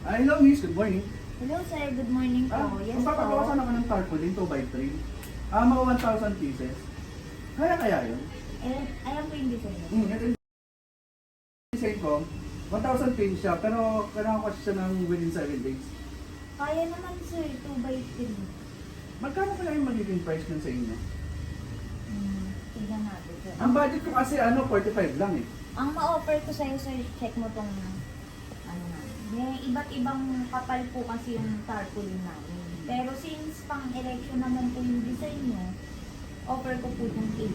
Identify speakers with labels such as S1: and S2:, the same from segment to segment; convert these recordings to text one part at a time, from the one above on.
S1: Hello miss, good morning.
S2: Hello sir, good morning po. Yes po.
S1: Magpapagawasan ako ng tarpaulin 2x3. Mga 1,000 pieces. Kaya yun?
S2: Ayan po yung design.
S1: Ito yung design ko. 1,000 pieces siya, pero kailangan ko siya ng within 7 days.
S2: Kaya naman sir, 2x3.
S1: Magkano kaya yung magiging price nun sa inyo?
S2: Tignan natin sir.
S1: Ang budget ko kasi 45 lang eh.
S2: Ang ma-offer ko sa'yo sir, check mo tong ano na. May iba't ibang kapal po kasi yung tarpaulin namin. Pero since pang election naman po yung design nyo, offer ko po itong 8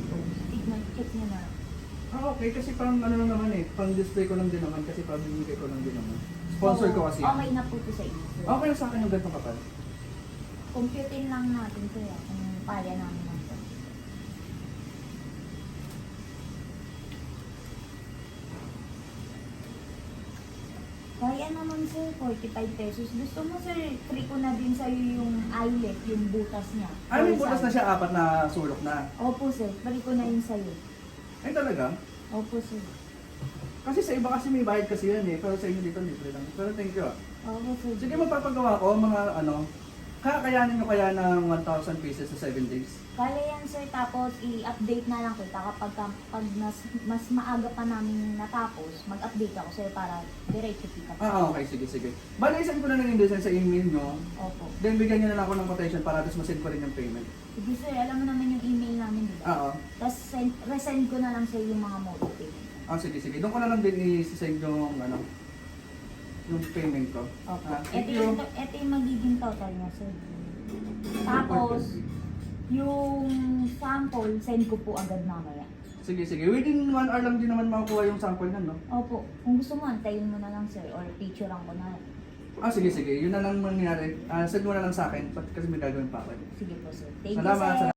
S2: Tignan, check nyo na.
S1: Okay, kasi pang ano lang naman eh, pang display ko lang din naman kasi pang bibigay ko lang din naman. Sponsor ko kasi.
S2: Okay na po ito sa inyo sir.
S1: Okay na sa akin yung ganitong kapal.
S2: Computein lang natin sir, kung kaya namin lang sir. Kaya naman sir, 45 pesos. Gusto mo sir, free ko na din sa'yo yung eyelet, yung butas niya.
S1: Ano yung butas na siya, 4 na sulok na?
S2: Opo sir, free ko na yun sa'yo.
S1: Ay talaga?
S2: Opo sir.
S1: Kasi sa iba kasi may bayad kasi yan eh, pero sa inyo dito libre lang. Pero thank you ah.
S2: Opo sir.
S1: Sige, magpapagawa ko mga kakayanin nyo kaya ng 1,000 pieces sa 7 days.
S2: Kaya yan sir, tapos i-update na lang kita kapag pag mas maaga pa namin natapos, mag-update ako sir para diretso pick up.
S1: Okay, sige. Bale, isend ko na lang yung design sa email nyo.
S2: Opo.
S1: Then bigyan nyo na lang ako ng quotation para tapos masend ko rin yung payment.
S2: Sige sir, alam mo naman yung email namin, di ba?
S1: Oo.
S2: Tapos resend ko na lang sa yung mga model payment.
S1: Sige. Doon ko na lang din i-send yung yung payment ko.
S2: Opo.
S1: Thank you.
S2: Ito yung magiging total niya sir. Tapos, yung sample, send ko po agad mamaya.
S1: Sige. Within 1 hour lang din naman makukuha yung sample nun, no?
S2: Opo. Kung gusto mo, antayin mo na lang sir or picturean ko na.
S1: Sige. Yun na lang mangyari. Send mo na lang sa akin kasi may gagawin pa ako.
S2: Sige po sir. Thank you
S1: Salamat.
S2: sir.